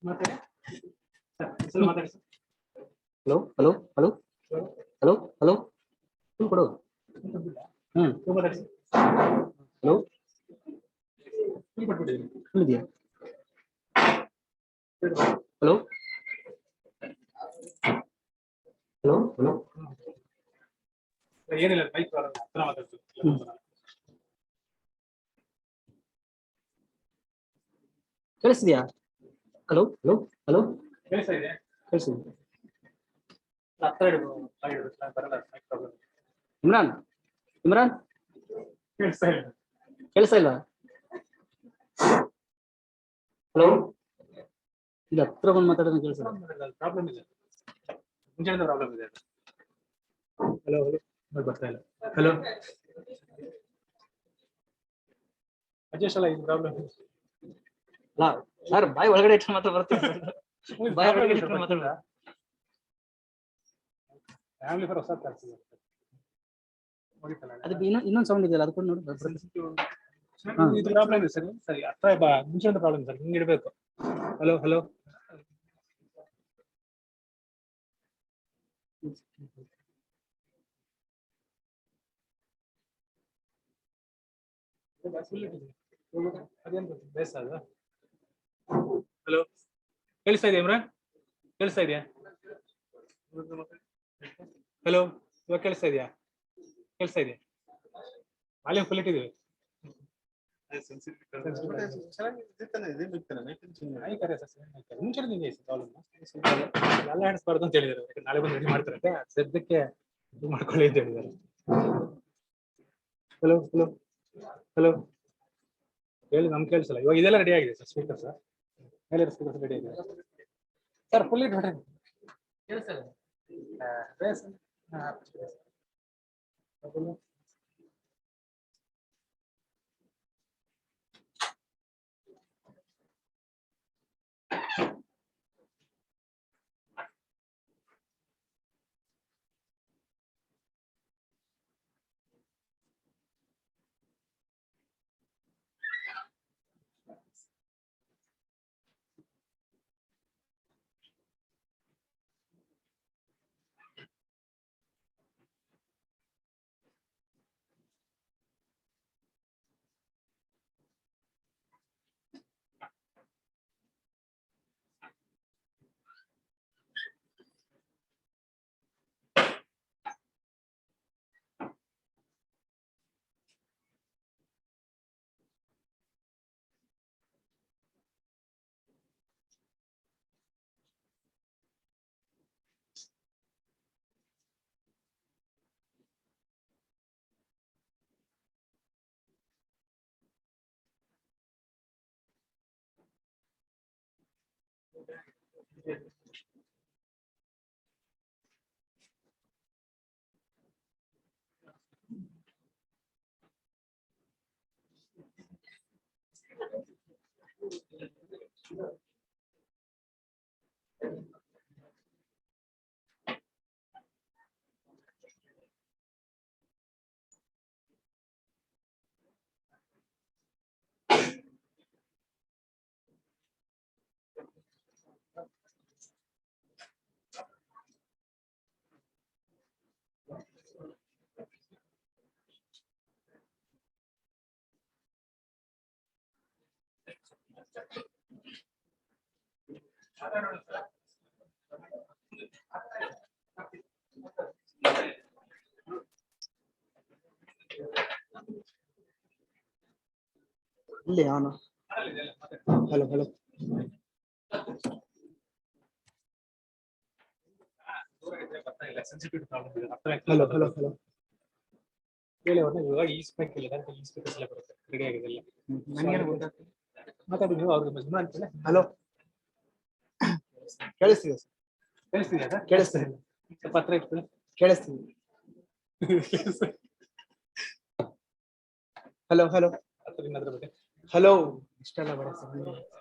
Hello hello hello hello hello ಕೊಡು. Hello ಇದೆಯಾ? Hello hello hello ಏನಿಲ್ಲ, ಕೇಳಿಸ್ತಿದ್ಯಾ? ಹಲೋ ಹಲೋ ಹಲೋ ಕೇಳಿಸ್ತಾ ಇದೆ? ಕೇಳಿಸ್ತಿದ್ಯಾ? ಬರಲ್ಲ. ಇಮ್ರಾನ್ ಇಮ್ರಾನ್ ಕೇಳಿಸ್ತಾ ಇಲ್ಲ. ಕೇಳಿಸ್ತಾ ಇಲ್ಲ? ಹಲೋ ಇಲ್ಲಿ ಹತ್ರ ಬಂದು ಮಾತಾಡೋದು ಕೇಳಿಸ್ತಾ ಪ್ರಾಬ್ಲಮ್ ಇದೆ, ಮುಂಚೆಯಿಂದ ಪ್ರಾಬ್ಲಮ್ ಇದೆ. ಹಲೋ ಹಲೋ ಬರ್ತಾ ಇಲ್ಲ. ಹಲೋ ಅಜೇಶ್ ಅಲ್ಲ, ಇದು ಪ್ರಾಬ್ಲಮ್. ಅಲ್ಲ ಸರ್, ಬಾಯಿ ಒಳಗಡೆ ಇಟ್ಟು ಮಾತ್ರ ಬರ್ತೀವಿ. ಬಾಯಿ ಒಳಗಡೆ ಇಟ್ಟು ಮಾತಾಡ. ಫ್ಯಾಮಿಲಿ ಫಾರ್ ಹೊಸ ಅದಕ್ಕೆ ಇನ್ನೊಂದು ಸೌಂಡ್ ಇದೆಯಲ್ಲ, ಅದಕ್ಕೆ ನೋಡಿ. ಇದು ಪ್ರಾಬ್ಲಮ್ ಇದೆ ಸರ್. ಸರಿ, ಹತ್ರ ಬಾ, ಮುಂಚೆಯಿಂದ ಪ್ರಾಬ್ಲಮ್ ಸರ್, ಹಿಂಗೆ ಇಡಬೇಕು. ಹಲೋ ಹಲೋ ಅದೇನು ಬೇಸ ಅದ? ಹಲೋ ಕೇಳಿಸ್ತಾ ಇದೆಯಾ ಇಮ್ರಾನ್? ಕೇಳಿಸ್ತಾ ಇದೆಯಾ? ಹಲೋ ಇವಾಗ ಕೇಳಿಸ್ತಾ ಇದೆಯಾ? ಕೇಳಿಸ್ತಾ ಇದೆಯಾ? ವಾಲ್ಯೂಮ್ ಫುಲ್ ಇಟ್ಟಿದ್ದೀವಿ. ಎಲ್ಲ ಹಿಡಿಸ್ಬಾರ್ದು ಅಂತ ಹೇಳಿದ್ದಾರೆ, ನಾಳೆ ಬಂದು ರೆಡಿ ಮಾಡ್ತಾರಂತೆ, ಸದ್ಯಕ್ಕೆ ಇದು ಮಾಡ್ಕೊಳ್ಳಿ ಅಂತ ಹೇಳಿದ್ದಾರೆ. ಹಲೋ ಹಲೋ ಹಲೋ ಹೇಳಿ, ನಮ್ಗೆ ಕೇಳಿಸಲ್ಲ. ಇವಾಗ ಇದೆಲ್ಲ ರೆಡಿ ಆಗಿದೆ ಸರ್, ಸ್ಪೀಕರ್ ಸರ್ ಮೇಲೆ ಸ್ಪೀಕರ್ ರೆಡಿ ಆಗಿದೆ ಸರ್, ಫುಲ್ ಇಟ್ ಹೊಡೆ ಕೇಳಿಸ್ತದೆ. ಇಲ್ಲಿ ಅವನು hello hello hello hello hello ಹೇಳಿ. ಇವಾಗ ಈ ಸ್ಪೆಕ್ ಇಲ್ಲ, ಈ ಸ್ಪೆಕ್ ಎಲ್ಲ ಬರುತ್ತೆ, ರೆಡಿ ಆಗಿದೆ ಎಲ್ಲ. ಮಾತಾಡಿ ನೀವು ಅವ್ರಿಗೆ. ಹಲೋ ಕೇಳಿಸ್ತಿದೆ ಸರ್? ಕೇಳಿಸ್ತಿದ್ಯಾ ಸರ್? ಕೇಳಿಸ್ತಿದೆ. ಸ್ವಲ್ಪ ಹತ್ರ ಇಟ್ಟು ಕೇಳಿಸ್ತಿದೆ. ಹಲೋ ಹಲೋ ಅದ್ರ ಬಗ್ಗೆ ಹಲೋ ಇಷ್ಟೆಲ್ಲ ಬೇಡ ಸರ್,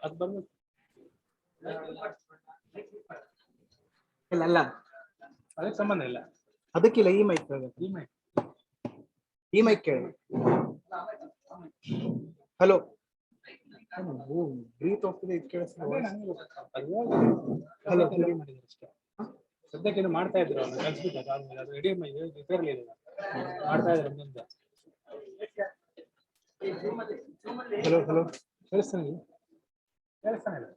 ಅದು ಬಂದು ಇಲ್ಲ ಅಲ್ಲ, ಅದಕ್ಕೆ ಸಂಬಂಧ ಇಲ್ಲ. ಅದಕ್ಕಿಲ್ಲ, ಈ ಮೈಕ್ ಈ ಮೈಕ್ ಕೇಳಿ. ಹಲೋ ಬ್ರೀತ್ ಹೋಗ್ತಿದೆ ಇದು ಕೇಳಿಸ್ತಿದೆ. ಹಲೋ ರೆಡಿ ಮಾಡಿದ್ರು ಅಷ್ಟೇ. ಸದ್ಯಕ್ಕೆ ಇದು ಮಾಡ್ತಾ ಇದ್ರು ಅವ್ರು ಕಲ್ಸ್ಬಿಟ್ಟು ಅದಾದ್ಮೇಲೆ ಅದು ರೆಡಿ ಇದಿರಲಿಲ್ಲ ಮಾಡ್ತಾ ಇದ್ರು ಒಂದೊಂದು. ಹಲೋ ಹಲೋ ಕೇಳಿಸ್ತಾನೆ ಕೇಳಿಸ್ತಾನೆ ಇಲ್ಲ.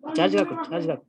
ಚಾರ್ಜ್ ಹಾಕು ಚಾರ್ಜ್ ಹಾಕು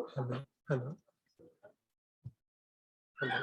Hello. Hello. Hello.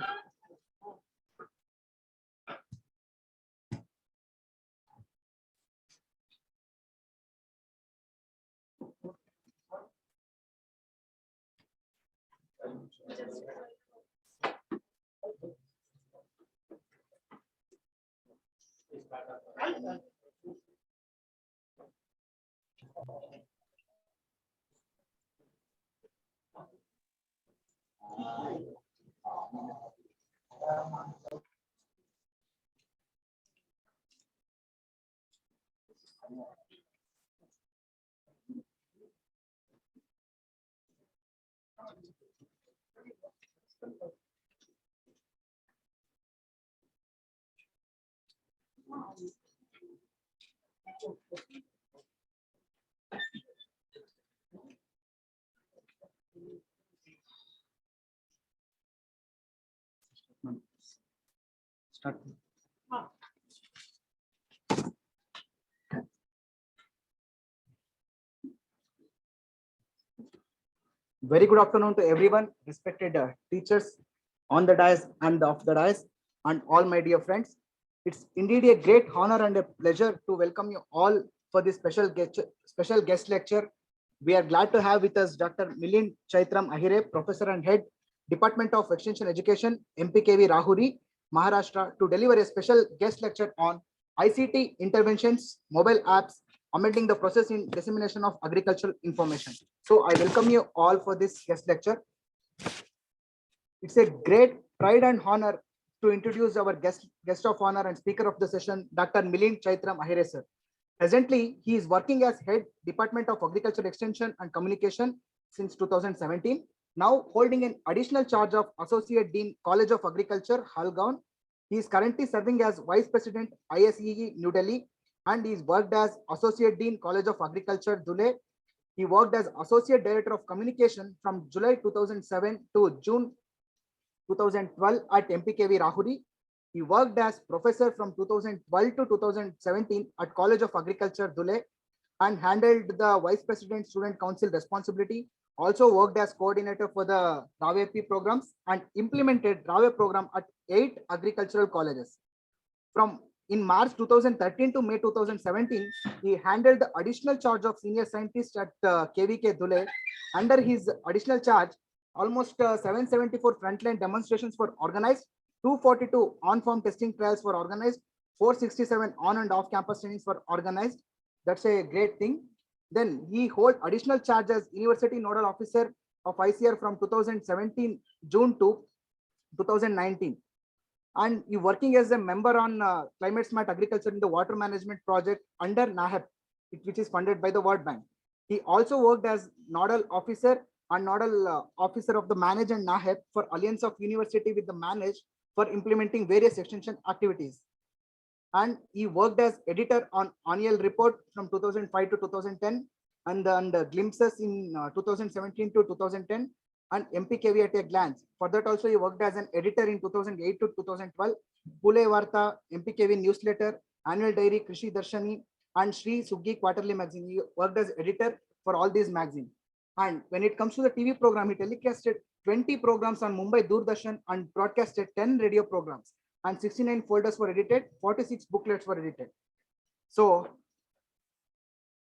Start. Very good afternoon to everyone, respected teachers on the dais and off the dais, and all my dear friends. It's indeed a great honor and a pleasure to welcome you all for this special guest lecture. We are glad to have with us Dr. Milind Chaitram Ahire, Professor and Head, Department of Extension Education, MPKV Rahuri, Maharashtra, to deliver a special guest lecture on ICT interventions, mobile apps, amending the process in dissemination of agricultural information. So I welcome you all for this guest lecture. It's a great pride and honor to introduce our guest of honor and speaker of the session, Dr. Milind Chaitram Ahire sir. Presently, he is working as head Department of Agriculture Extension and Communication since 2017. Now holding an additional charge of Associate Dean College of Agriculture, Halgaon. He is currently serving as Vice President ISEE New Delhi, and he is worked as Associate Dean College of Agriculture, Dhule. He worked as Associate Director of Communication from July 2007 to June 2012 at MPKV Rahuri. He worked as professor from 2012 to 2017 at College of Agriculture, Dhule, and handled the Vice President Student Council responsibility. Also worked as coordinator for the RAVEP programs and implemented RAVE program at 8 agricultural colleges. From in March 2013 to May 2017, he handled the additional charge of senior scientist at KVK Dhule. Under his additional charge, almost 774 frontline demonstrations were organized, 242 on-farm testing trials were organized, 467 on and off campus trainings were organized. That's a great thing. Then he hold additional charge as University Nodal Officer of ICR from 2017 June to 2019. And he working as a member on climate smart agriculture in the water management project under NAHEP, which is funded by the World Bank. He also worked as nodal officer and nodal officer of the Manage and NAHEP for Alliance of University with the Manage for implementing various extension activities. And he worked as editor on annual report from 2005 to 2010 and glimpses in 2017 to 2010 and MPKV at a glance. For that also he worked as an editor in 2008 to 2012, Pule Varta, MPKV newsletter, annual diary, Krishi Darshani, and Sri Suggi quarterly magazine. He worked as editor for all these magazines. And when it comes to the TV program, he telecasted 20 programs on Mumbai Doordarshan and broadcasted 10 radio programs, and 69 folders were edited, 46 booklets were edited. So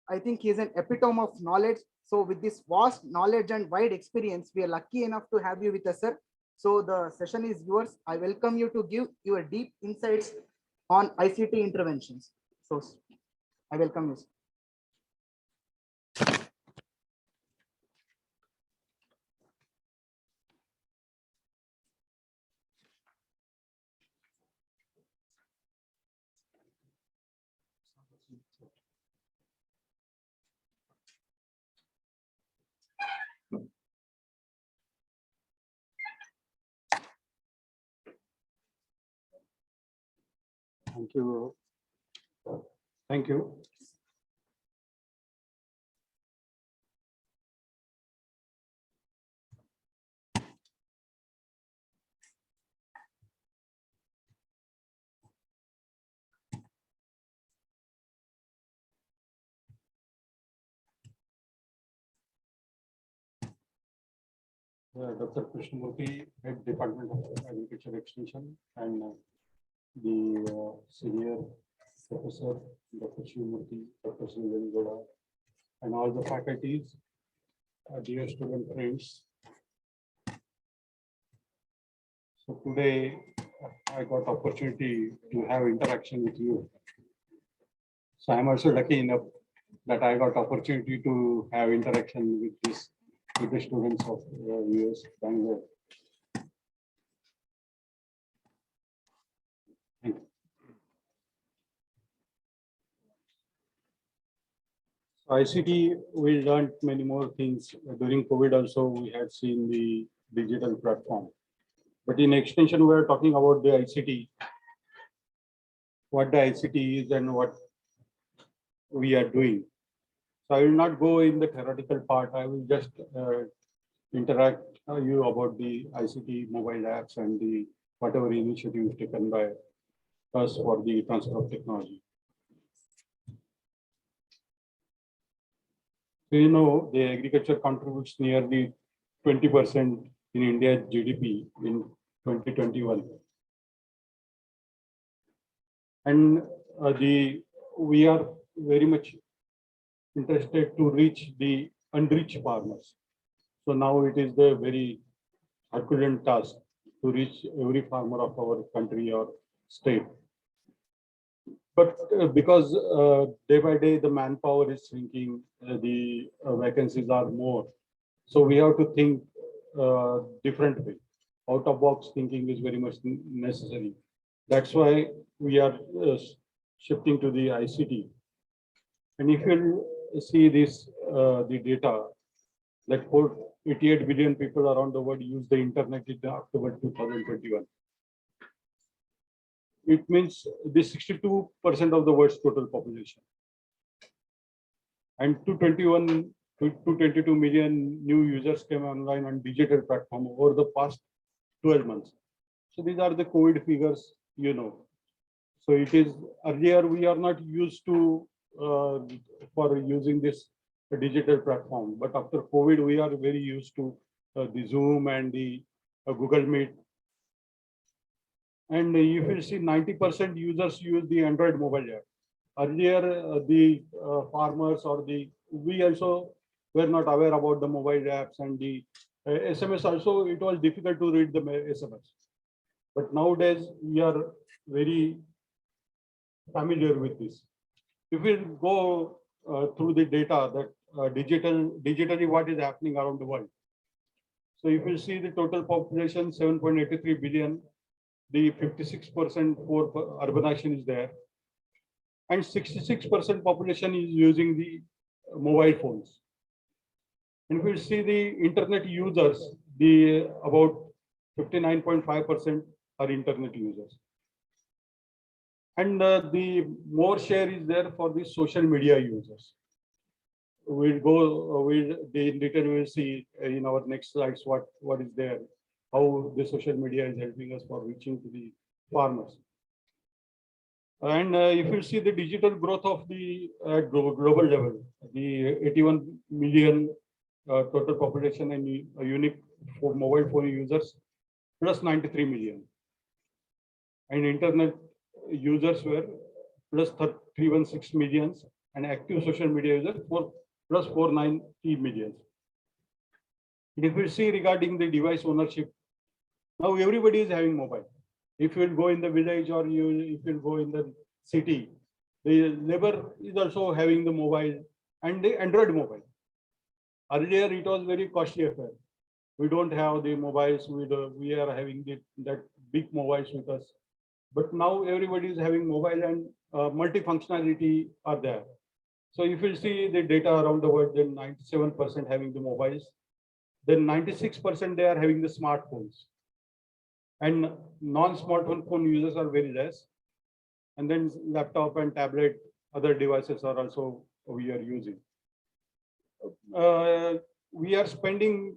I think he is an epitome of knowledge. So with this vast knowledge and wide experience, we are lucky enough to have you with us, sir. So the session is yours. I welcome you to give your deep insights on ICT interventions. So I welcome you, sir. Thank you. Thank you. Dr. Krishnamurthy, Head Department of Agriculture Extension, and the senior professor, Dr. Shivamurthy, Dr. Srivengoda, and all the faculties, dear student friends. So today I got opportunity to have interaction with you. So I'm also lucky enough that I got opportunity to have interaction with the students of US Bangalore. Thank you. So ICT, we learned many more things during COVID. Also, we had seen the digital platform. But in extension, we are talking about the ICT, what the ICT is and what we are doing. So I will not go in the theoretical part. I will just interact you about the ICT mobile apps and the whatever initiatives taken by us for the transfer of technology. So, you know, the agriculture contributes nearly 20% in India's GDP in 2021. And we are very much interested to reach the unreached farmers. So now it is the very Herculean task to reach every farmer of our country or state. But because day by day the manpower is shrinking, the vacancies are more. So we have to think different way. Out of box thinking is very much necessary. That's why we are shifting to the ICT. And if you see this, the data, that 88 billion people around the world use the internet in October 2021. It means the 62% of the world's total population. And 222 million new users came online on digital platform over the past 12 months. So these are the COVID figures, you know. So it is earlier we are not used to for using this digital platform, but after COVID we are very used to the Zoom and the Google Meet. And if you see 90% users use the Android mobile app. Earlier, the farmers or we also were not aware about the mobile apps and the SMS also, it was difficult to read the SMS. But nowadays, we are very familiar with this. If we go through the data that digitally what is happening around the world. So if you see the total population, 7.83 billion, the 56% for urbanization is there. And 66% population is using the mobile phones. And if we see the internet users, the about 59.5% are internet users. And the more share is there for the social media users. We'll go, in detail we'll see in our next slides what is there, how the social media is helping us for reaching to the farmers. And if you see the digital growth of the global level, the 81 million total population and unique for mobile phone users, plus 93 million. And internet users were plus 316 millions, and active social media users plus 490 millions. And if we see regarding the device ownership, now everybody is having mobile. If you will go in the village or if you will go in the city, the labor is also having the mobile and the Android mobile. Earlier, it was very costly affair. We don't have the mobiles. We are having that big mobiles with us. But now everybody is having mobile and multi-functionality are there. So if you see the data around the world, then 97% having the mobiles, then 96% they are having the smartphones. And non-smartphone phone users are very less. And then laptop and tablet, other devices are also we are using. We are spending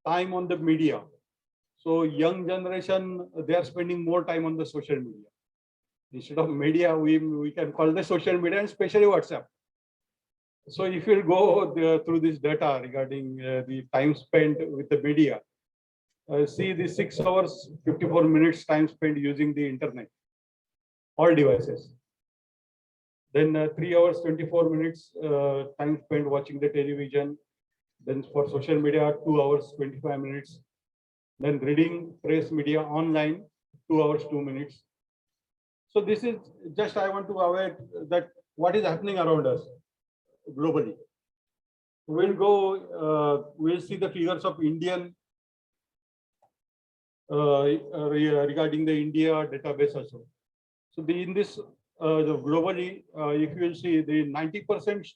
time on the media. So young generation, they are spending more time on the social media. Instead of media, we can call the social media, and especially WhatsApp. So if you go through this data regarding the time spent with the media, see the 6 hours, 54 minutes time spent using the internet, all devices. Then 3 hours, 24 minutes time spent watching the television. Then for social media, 2 hours, 25 minutes. Then reading press media online, 2 hours, 2 minutes. So this is just, I want to aware that what is happening around us globally. We'll see the figures of Indian regarding the India database also. So in this globally, if you will see, the 90%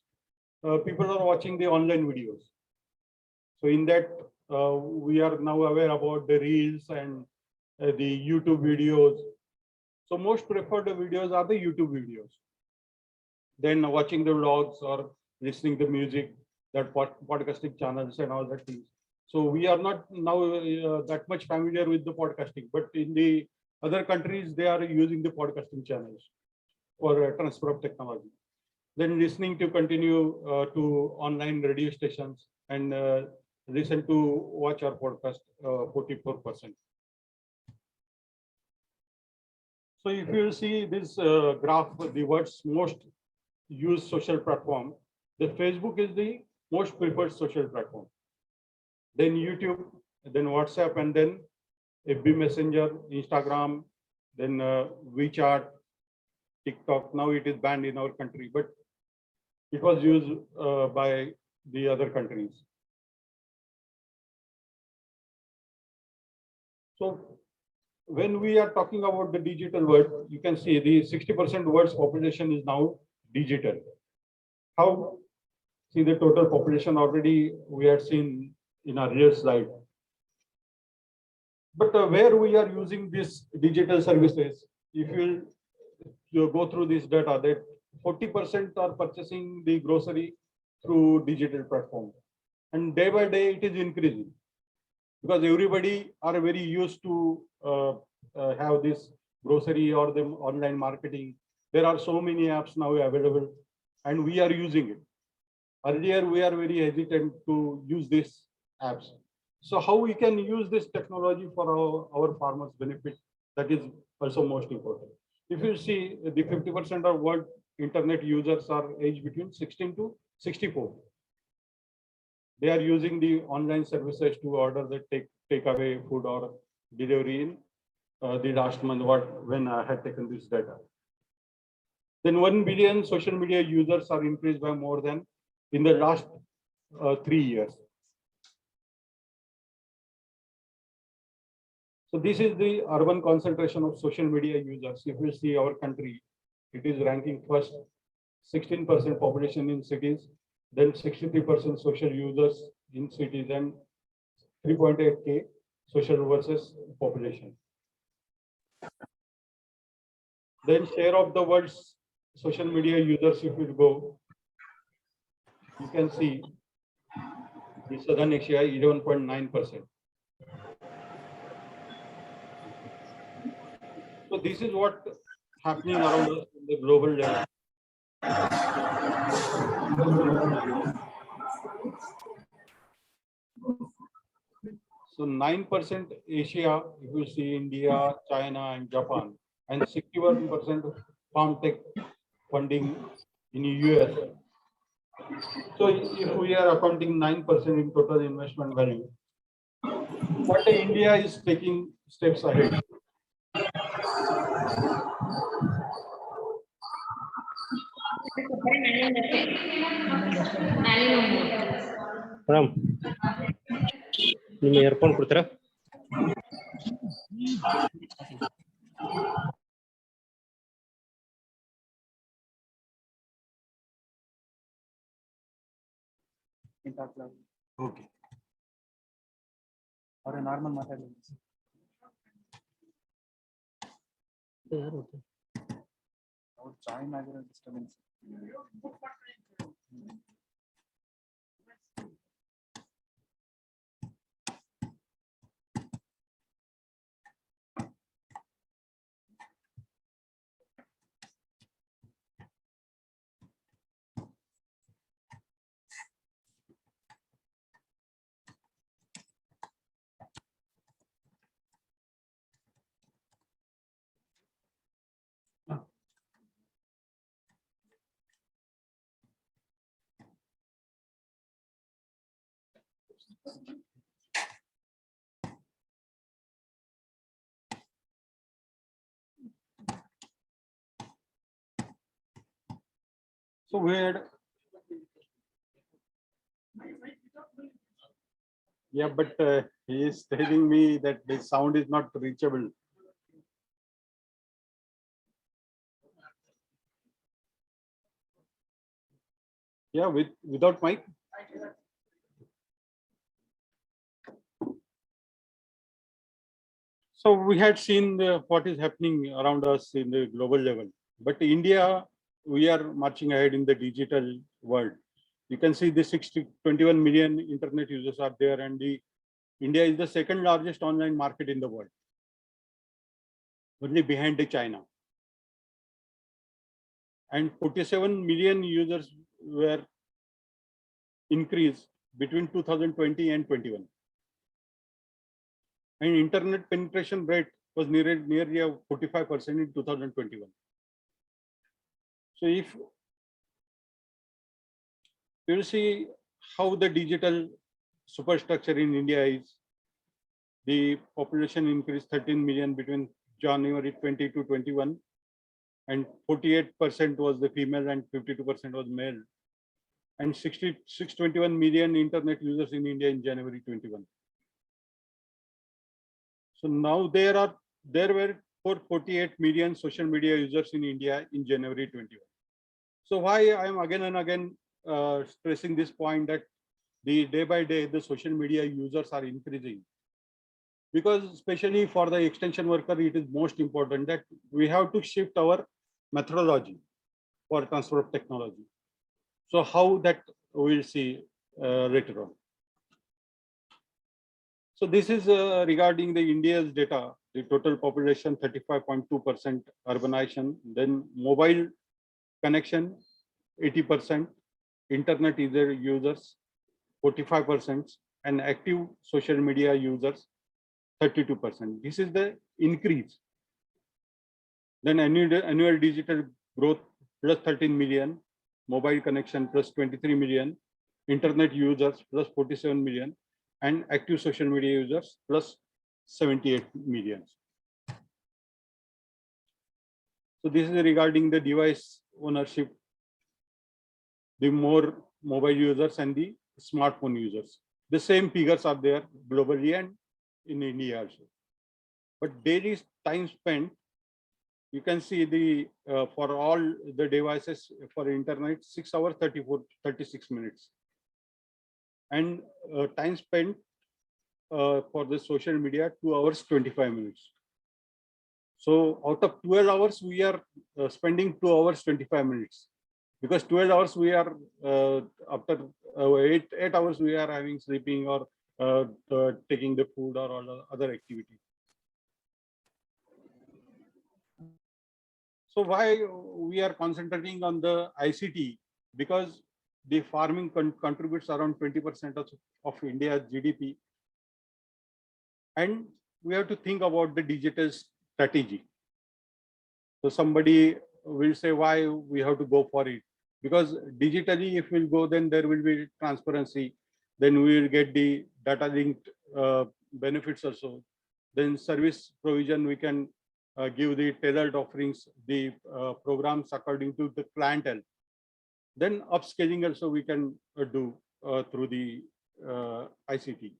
people are watching the online videos. So in that, we are now aware about the reels and the YouTube videos. So most preferred videos are the YouTube videos. Then watching the vlogs or listening to music, that podcasting channels and all that things. So we are not now that much familiar with the podcasting, but in the other countries, they are using the podcasting channels for transfer of technology. Then listening to continue to online radio stations and listen to watch our podcast 44%. So if you see this graph, the world's most used social platform, the Facebook is the most preferred social platform. Then YouTube, then WhatsApp, and then FB Messenger, Instagram, then WeChat, TikTok. Now it is banned in our country, but it was used by the other countries. So when we are talking about the digital world, you can see the 60% world's population is now digital. How? See the total population already we had seen in our earlier slide. But where we are using these digital services, if you go through this data, that 40% are purchasing the grocery through digital platform, and day by day it is increasing because everybody are very used to have this grocery or the online marketing. There are so many apps now available, and we are using it. Earlier, we are very hesitant to use these apps. So how we can use this technology for our farmers' benefit, that is also most important. If you see, the 50% of world internet users are aged between 16 to 64. They are using the online services to order the take away food or delivery in the last month when I had taken this data. Then 1 billion social media users are increased by more than in the last 3 years. So this is the urban concentration of social media users. If you see our country, it is ranking first, 16% population in cities, then 63% social users in cities, and 3.8K social versus population. Then share of the world's social media users, if you go, you can see the Southern Asia 11.9%. So this is what happening around us in the global level. So 9% Asia, if you see India, China, and Japan, and 61% farm tech funding in US. So if we are accounting 9% in total investment value, but India is taking steps ahead. Ram ನಿಮ್ಮ earphone ಕೊಡ್ತೀರಾ? Okay. Or a normal matter. Join disturbance. So we had, yeah, but he is telling me that the sound is not reachable. Yeah, without mic. So we had seen what is happening around us in the global level, but India, we are marching ahead in the digital world. You can see the 21 million internet users are there, and India is the second largest online market in the world, only behind the China. And 47 million users were increased between 2020 and 21. And internet penetration rate was nearly 45% in 2021. So if you see how the digital superstructure in India is, the population increased 13 million between January 20 to 21, and 48% was the female and 52% was male, and 621 million internet users in India in January 21. So now there were 448 million social media users in India in January 21. So why I am again and again stressing this point that the day by day the social media users are increasing, because especially for the extension worker it is most important that we have to shift our methodology for transfer of technology. So how that we will see later on. So this is regarding the India's data, the total population 35.2% urbanization, then mobile connection 80%, internet users 45%, and active social media users 32%. This is the increase. Then annual digital growth plus 13 million, mobile connection plus 23 million, internet users plus 47 million, and active social media users plus 78 million. So this is regarding the device ownership, the more mobile users and the smartphone users. The same figures are there globally and in India also. But daily time spent, you can see the for all the devices for internet 6 hours 36 minutes, and time spent for the social media 2 hours 25 minutes. So out of 12 hours we are spending 2 hours 25 minutes, because 12 hours we are after 8 hours we are having sleeping or taking the food or all other activity. So why we are concentrating on the ICT? Because the farming contributes around 20% of India's GDP. And we have to think about the digital strategy. So somebody will say why we have to go for it. Because digitally, if we'll go, then there will be transparency. Then we will get the data linked benefits also. Then service provision, we can give the tailored offerings, the programs according to the clientele. Then upscaling also we can do through the ICT.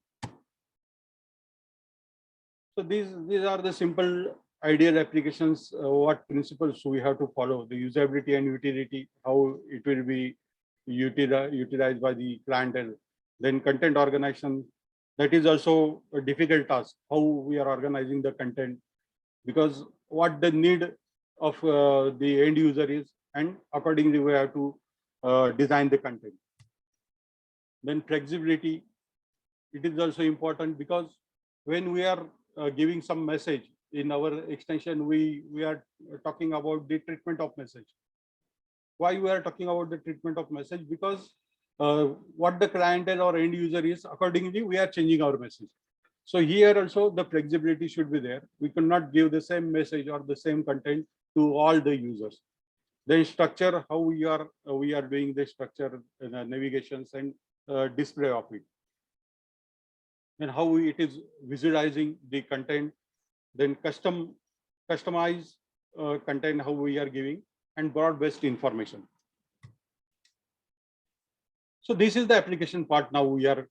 So these are the simple ideal applications. What principles we have to follow? The usability and utility, how it will be utilized by the clientele. Then content organization, that is also a difficult task. How we are organizing the content, because what the need of the end user is, and accordingly we have to design the content. Then flexibility, it is also important, because when we are giving some message in our extension, we are talking about the treatment of message. Why we are talking about the treatment of message? Because what the clientele or end user is, accordingly we are changing our message. So here also the flexibility should be there. We cannot give the same message or the same content to all the users. Then structure, how we are doing the structure, navigations and display of it. then how it is visualizing the content, then customize content, how we are giving, and broad-based information. So this is the application part. Now we are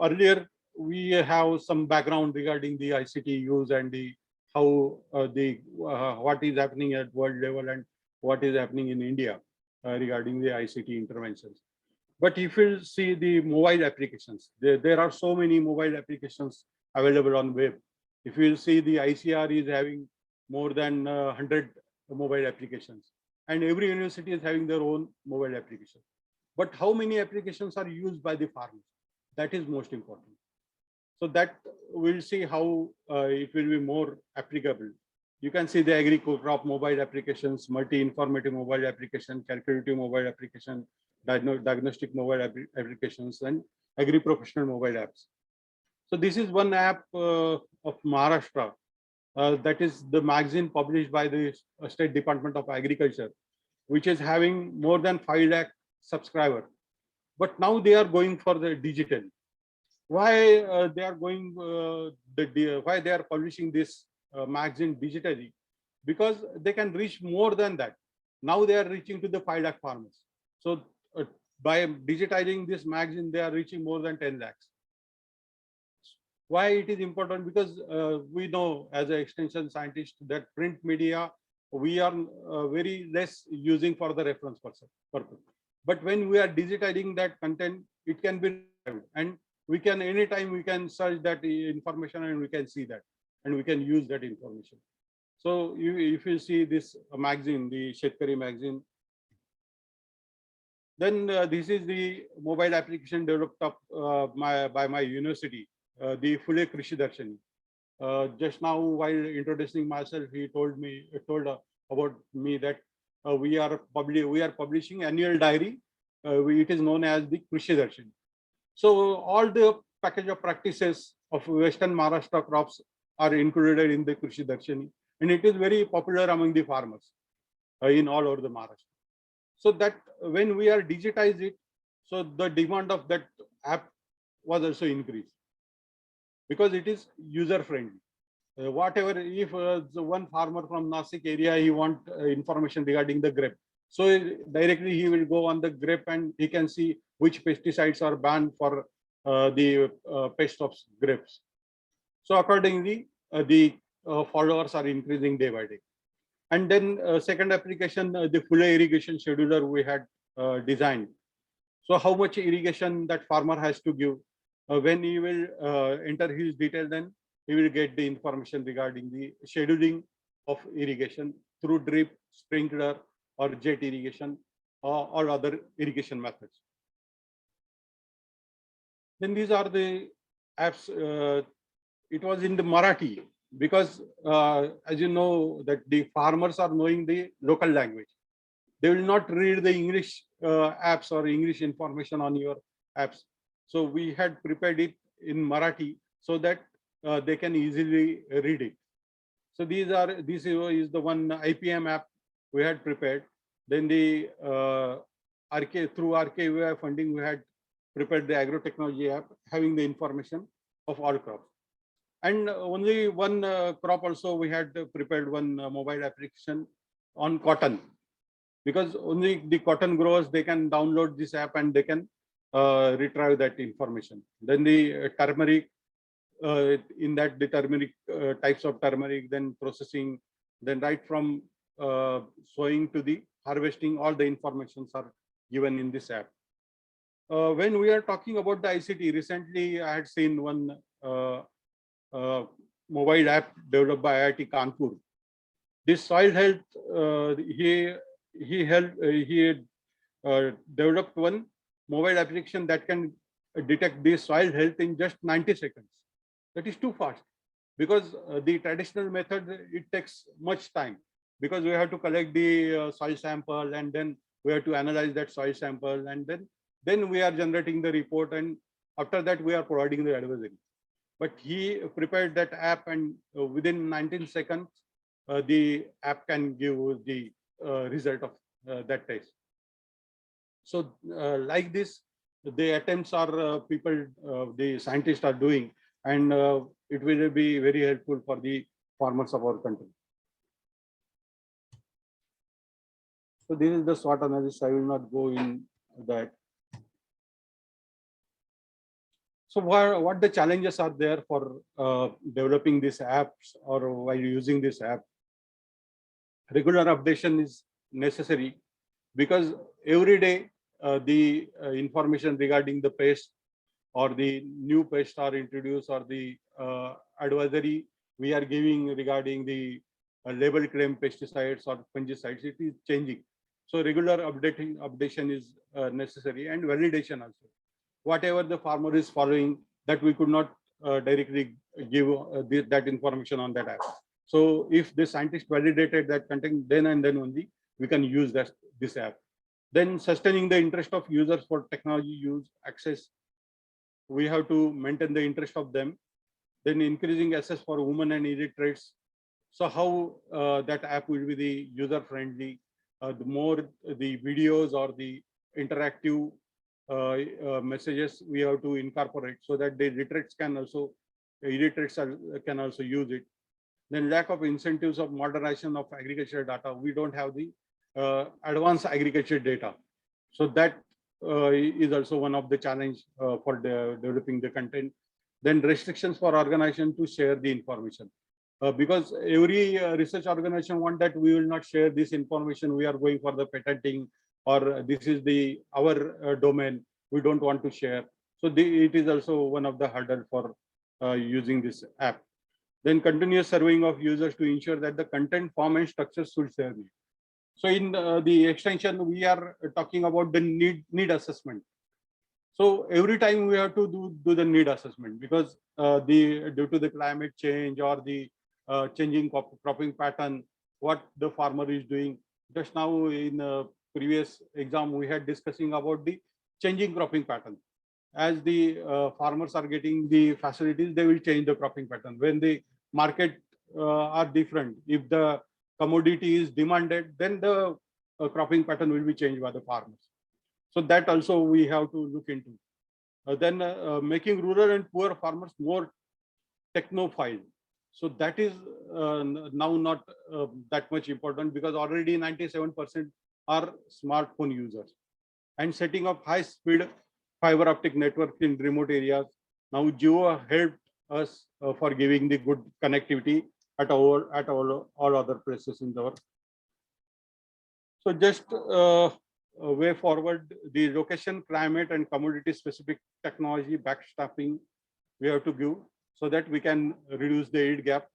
earlier we have some background regarding the ICT use and the how what is happening at world level and what is happening in India regarding the ICT interventions. But if you see the mobile applications, there are so many mobile applications available on web. If you see the ICR is having more than 100 mobile applications, and every university is having their own mobile application. But how many applications are used by the farmers? That is most important. So that we'll see how it will be more applicable. You can see the agri-crop mobile applications, multi-informative mobile application, calculative mobile application, diagnostic mobile applications, and agri-professional mobile apps. So this is one app of Maharashtra. That is the magazine published by the State Department of Agriculture, which is having more than 5 lakh subscribers. But now they are going for the digital. Why they are going? Why they are publishing this magazine digitally? Because they can reach more than that. Now they are reaching to the 5 lakh farmers. So by digitizing this magazine, they are reaching more than 10 lakhs. Why it is important? Because we know as an extension scientist that print media we are very less using for the reference purpose. But when we are digitizing that content, it can be retrieved, and we can anytime we can search that information and we can see that and we can use that information. So if you see this magazine, the Shetkari magazine, then this is the mobile application developed up by my university, the Phule Krishi Darshani. Just now, while introducing myself, he told about me that we are publishing annual diary. It is known as the Krishi Darshani. So all the package of practices of Western Maharashtra crops are included in the Krishi Darshani, and it is very popular among the farmers in all over the Maharashtra. So that when we are digitize it, so the demand of that app was also increased because it is user friendly. Whatever, if the one farmer from Nasik area, he want information regarding the grape, so directly he will go on the grape and he can see which pesticides are banned for the pest of grapes. So accordingly, the followers are increasing day by day. And then second application, the full irrigation scheduler we had designed. So how much irrigation that farmer has to give. When he will enter his detail, then he will get the information regarding the scheduling of irrigation through drip, sprinkler, or jet irrigation, or other irrigation methods. Then these are the apps. It was in the Marathi because, as you know, that the farmers are knowing the local language. They will not read the English apps or English information on your apps. So we had prepared it in Marathi so that they can easily read it. So this is the one IPM app we had prepared. Then the through RKVI funding, we had prepared the agrotechnology app having the information of all crops. And only one crop also we had prepared one mobile application on cotton, because only the cotton growers, they can download this app and they can retrieve that information. Then the turmeric, in that the turmeric types of turmeric, then processing, then right from sowing to the harvesting, all the informations are given in this app. When we are talking about the ICT, recently I had seen one mobile app developed by IIT Kanpur. This soil health, he developed one mobile application that can detect the soil health in just 90 seconds. That is too fast, because the traditional method, it takes much time, because we have to collect the soil sample and then we have to analyze that soil sample, and then we are generating the report, and after that we are providing the advisory. But he prepared that app, and within 19 seconds, the app can give the result of that test. So like this, the attempts are the scientists are doing, and it will be very helpful for the farmers of our country. So this is the SWOT analysis. I will not go in that. So what the challenges are there for developing these apps or while using this app? Regular updation is necessary because every day the information regarding the pest or the new pest are introduced, or the advisory we are giving regarding the label claim pesticides or fungicides, it is changing. So regular updation is necessary, and validation also. Whatever the farmer is following, that we could not directly give that information on that app. So if the scientist validated that content, then and then only we can use this app. Then sustaining the interest of users for technology use access, we have to maintain the interest of them. Then increasing access for women and illiterates. So how that app will be the user friendly, the more the videos or the interactive messages we have to incorporate, so that the illiterates can also can also use it. Then lack of incentives of modernization of agricultural data. We don't have the advanced agriculture data. So that is also one of the challenge for developing the content. Then restrictions for organization to share the information. Because every research organization want that we will not share this information. We are going for the patenting, or this is our domain. We don't want to share. So it is also one of the hurdle for using this app. Then continuous surveying of users to ensure that the content form and structure suits their need. So in the extension, we are talking about the need assessment. So every time we have to do the need assessment, because due to the climate change or the changing cropping pattern, what the farmer is doing. Just now in previous exam, we had discussing about the changing cropping pattern. As the farmers are getting the facilities, they will change the cropping pattern. When the market are different, if the commodity is demanded, then the cropping pattern will be changed by the farmers. So that also we have to look into. Then making rural and poor farmers more technophile. So that is now not that much important, because already 97% are smartphone users. And setting up high-speed fiber optic network in remote areas. Now Jio helped us for giving the good connectivity at all other places in the world. So just way forward, the location, climate, and commodity specific technology backstopping we have to give, so that we can reduce the aid gap.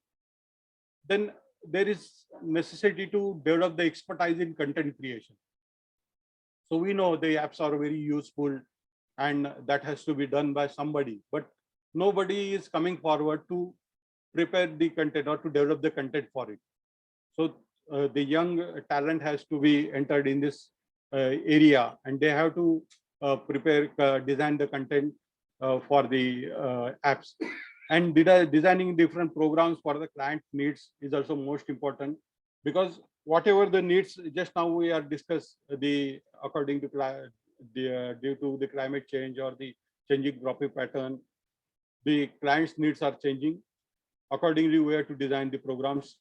Then there is necessity to develop the expertise in content creation. So we know the apps are very useful, and that has to be done by somebody, but nobody is coming forward to prepare the content or to develop the content for it. So the young talent has to be entered in this area, and they have to design the content for the apps. And designing different programs for the client needs is also most important, because whatever the needs, just now we are discussed according to due to the climate change or the changing cropping pattern, the client's needs are changing. Accordingly, we have to design the programs.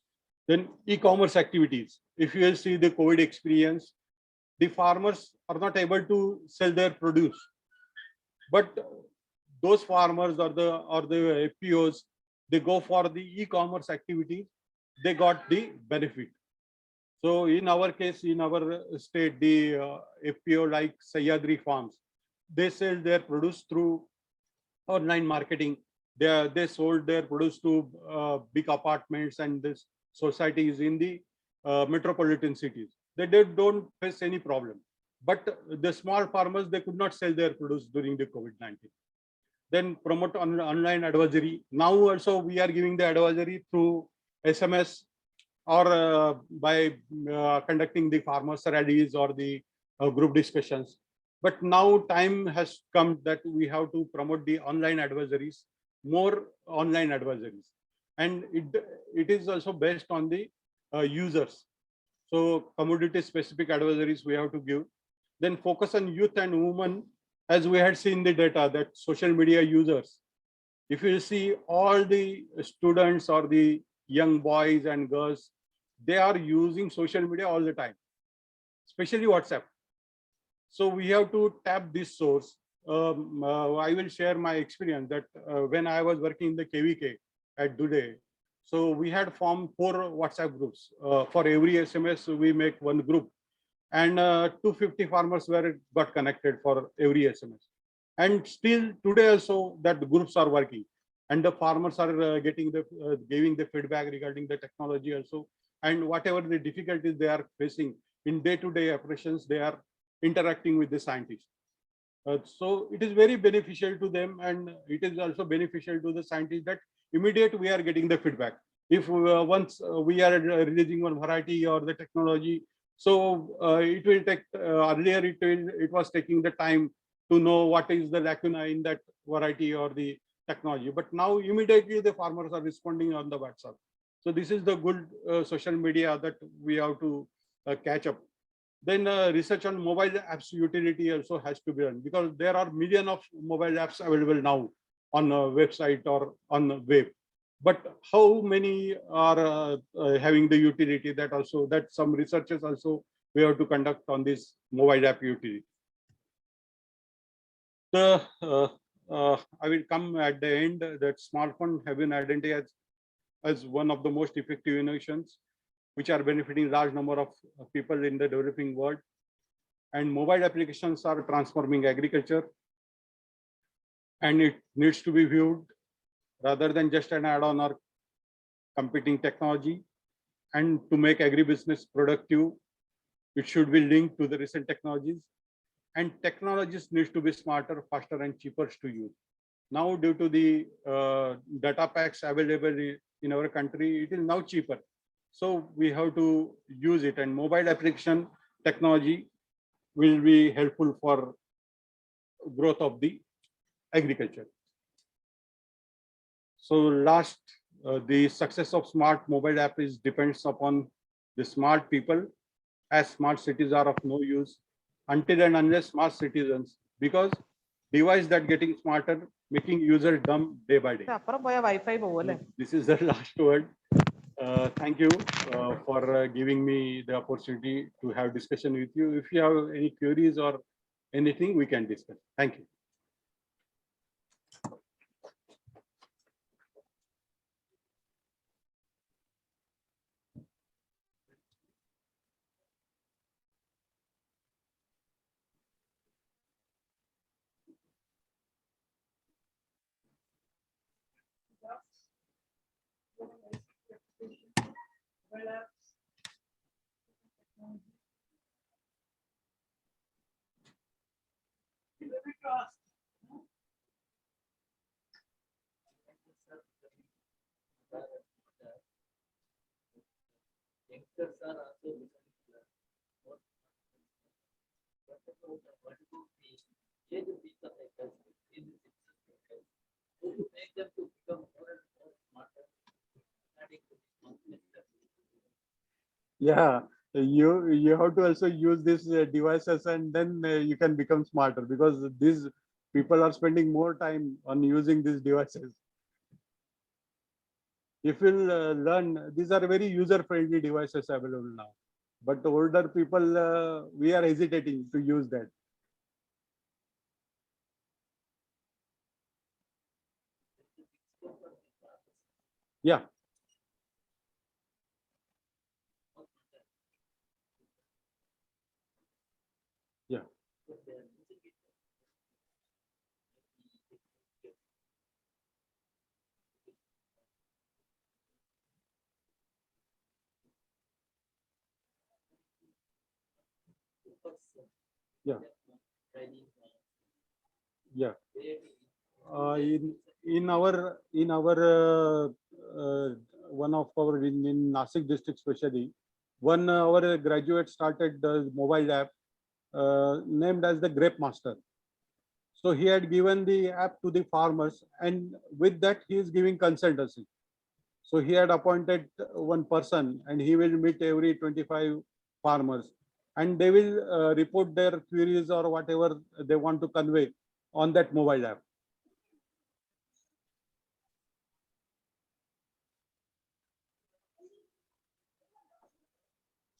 Then e-commerce activities. If you see the COVID experience, the farmers are not able to sell their produce, but those farmers or the FPOs, they go for the e-commerce activity, they got the benefit. So in our case, in our state, the FPO like Sahyadri Farms, they sell their produce through online marketing. They sold their produce to big apartments and this societies in the metropolitan cities. They don't face any problem. But the small farmers, they could not sell their produce during the COVID-19. Then promote online advisory. Now also we are giving the advisory through SMS or by conducting the farmers rallies or the group discussions. But now time has come that we have to promote the online advisories, more online advisories. And it is also based on the users. So commodity specific advisories we have to give. Then focus on youth and women as we had seen the data that social media users, if you see all the students or the young boys and girls, they are using social media all the time, especially WhatsApp. So we have to tap this source. I will share my experience that when I was working in the KVK at Dude, so we had formed 4 WhatsApp groups. For every SMS, we make one group, and 250 farmers were got connected for every SMS. And still today also that groups are working, and the farmers are getting the giving the feedback regarding the technology also, and whatever the difficulties they are facing in day-to-day operations, they are interacting with the scientists. So it is very beneficial to them, and it is also beneficial to the scientists that immediate we are getting the feedback. If once we are releasing one variety or the technology, so it will take earlier it was taking the time to know what is the lacuna in that variety or the technology. But now immediately the farmers are responding on the WhatsApp. So this is the good social media that we have to catch up. Then research on mobile apps utility also has to be done, because there are millions of mobile apps available now on a website or on the web. But how many are having the utility? That also, that some researches also we have to conduct on this mobile app utility. I will come at the end that smartphone have been identified as one of the most effective innovations, which are benefiting large number of people in the developing world. And mobile applications are transforming agriculture, and it needs to be viewed rather than just an add-on or competing technology. And to make agribusiness productive, it should be linked to the recent technologies, and technologies needs to be smarter, faster, and cheaper to use. Now, due to the data packs available in our country, it is now cheaper. So we have to use it, and mobile application technology will be helpful for growth of the agriculture. So last, the success of smart mobile app is depends upon the smart people, as smart cities are of no use until and unless smart citizens, because device that getting smarter, making user dumb day by day. This is the last word. Thank you for giving me the opportunity to have discussion with you. If you have any queries or anything, we can discuss. Thank you. Yeah, you have to also use these devices, and then you can become smarter, because these people are spending more time on using these devices. If you'll learn, these are very user-friendly devices available now, but older people, we are hesitating to use that. Yeah. Yeah. Yeah. Yeah. In our one of our in Nasik district especially, one our graduate started the mobile app named as the Grape Master. So he had given the app to the farmers, and with that he is giving consultancy. So he had appointed one person, and he will meet every 25 farmers, and they will report their queries or whatever they want to convey on that mobile app.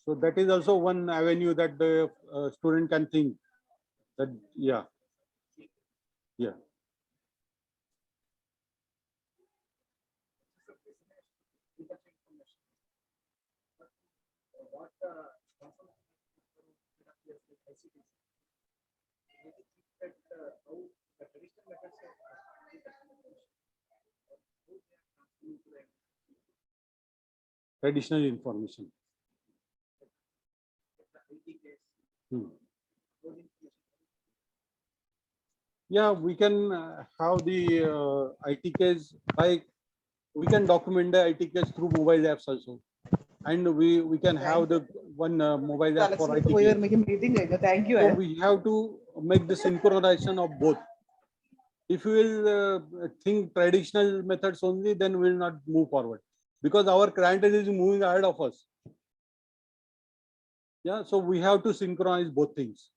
So that is also one avenue that the student can think that, yeah. Additional information. Yeah, we can have the IT case, like we can document the IT case through mobile apps also, and we can have the one mobile app for IT case. Thank you. So we have to make the synchronization of both. If we will think traditional methods only, then we will not move forward, because our clientele is moving ahead of us. Yeah, so we have to synchronize both things.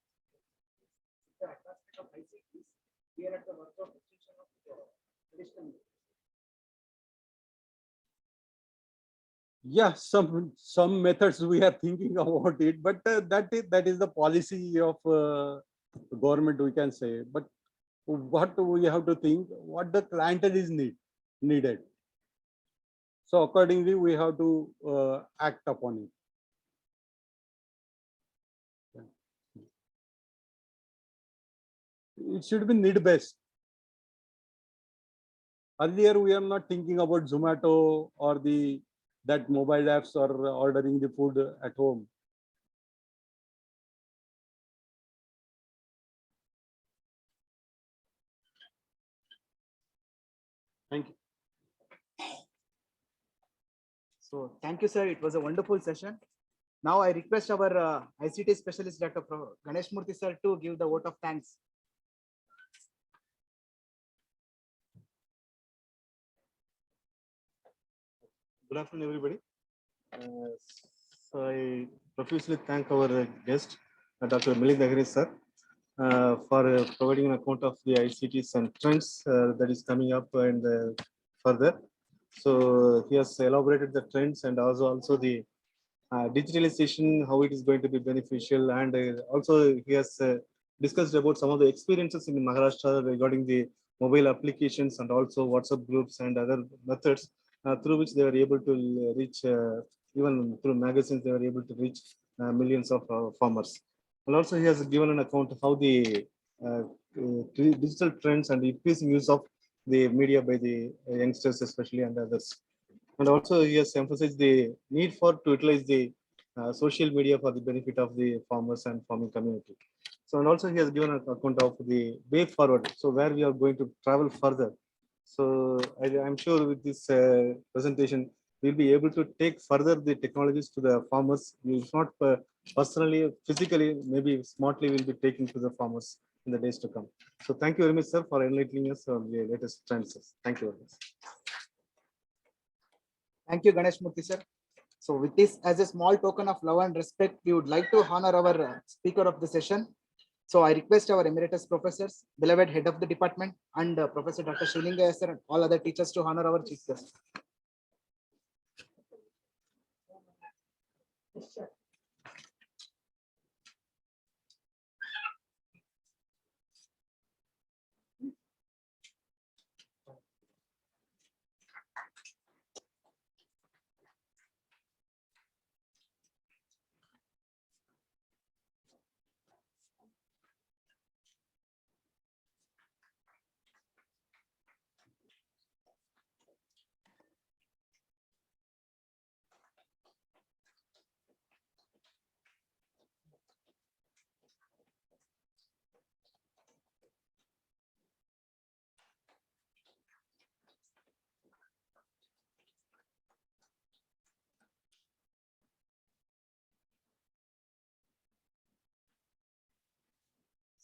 Yeah, some methods we are thinking about it, but that is the policy of government, we can say. But what we have to think, what the clientele is needed. So accordingly, we have to act upon it. It should be need based. Earlier, we are not thinking about Zomato or that mobile apps or ordering the food at home. Thank you. So thank you, sir. It was a wonderful session. Now I request our ICT specialist, Dr. Ganesh Murthy, sir, to give the vote of thanks. Good afternoon, everybody. So I profusely thank our guest, Dr. Amending sir, for providing an account of the ICTs and trends that is coming up and further. So he has elaborated the trends and also the digitalization, how it is going to be beneficial, and also he has discussed about some of the experiences in Maharashtra regarding the mobile applications and also WhatsApp groups and other methods through which they were able to reach, even through magazines, they were able to reach millions of farmers. And also he has given an account of how the digital trends and increasing use of the media by the youngsters especially and others. And also he has emphasized the need for to utilize the social media for the benefit of the farmers and farming community. So, and also he has given an account of the way forward. So where we are going to travel further. So I'm sure with this presentation, we'll be able to take further the technologies to the farmers. We will not personally, physically, maybe smartly will be taking to the farmers in the days to come. So thank you very much, sir, for enlightening us on the latest trends. Thank you very much. Thank you, Ganesh Murthy, sir. So with this, as a small token of love and respect, we would like to honor our speaker of the session. So I request our emeritus professors, beloved head of the department, and Professor Dr. Shilingaya sir, and all other teachers to honor our chief guest.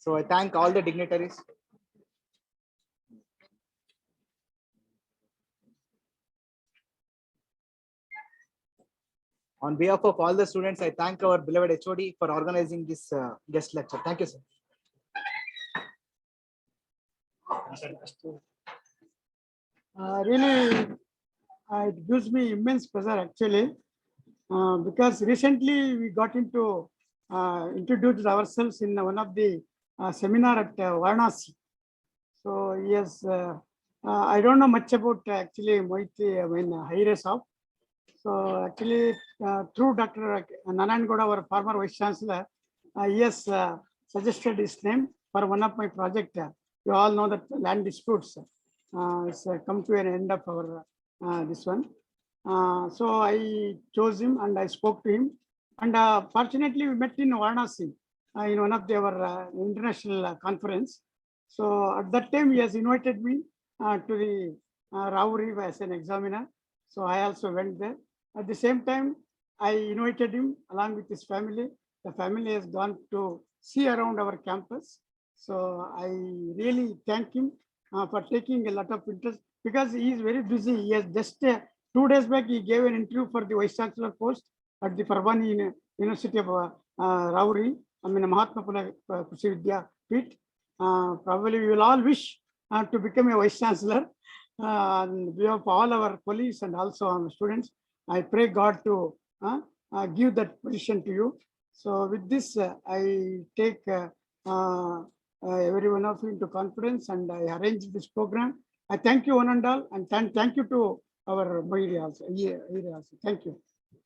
So I thank all the dignitaries. On behalf of all the students, I thank our beloved HOD for organizing this guest lecture. Thank you, sir. Really, it gives me immense pleasure actually, because recently we got into introduced ourselves in one of the seminar at Varanasi. So yes, I don't know much about actually Moiti when Hires of. So actually, through Dr. Nanan Goda, our former Vice Chancellor, he has suggested his name for one of my project. You all know that land disputes has come to an end of our this one. So I chose him and I spoke to him. And fortunately, we met in Varanasi in one of their international conference. So at that time, he has invited me to the Rauri as an examiner. So I also went there. At the same time, I invited him along with his family. The family has gone to see around our campus. So I really thank him for taking a lot of interest because he is very busy. He has just 2 days back, he gave an interview for the Vice Chancellor post at the Parbhani University of Rauri, I mean Mahatma Phule Krishi Vidya Peeth. Probably we will all wish to become a Vice Chancellor. On behalf of all our colleagues and also our students, I pray God to give that position to you. So with this, I take every one of you into confidence and I arrange this program. I thank you one and all, and thank you to our Moiri also. Thank you.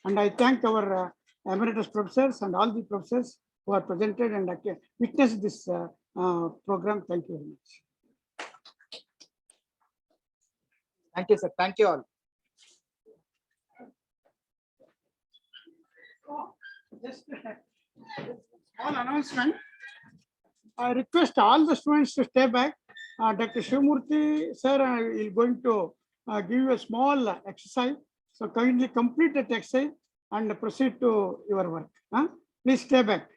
And I thank our emeritus professors and all the professors who are presented and witnessed this program. Thank you very much. Thank you, sir. Thank you all. Just small announcement. I request all the students to stay back. Dr. Shivamurthy, sir, is going to give you a small exercise. So kindly complete that exercise and proceed to your work. Please stay back.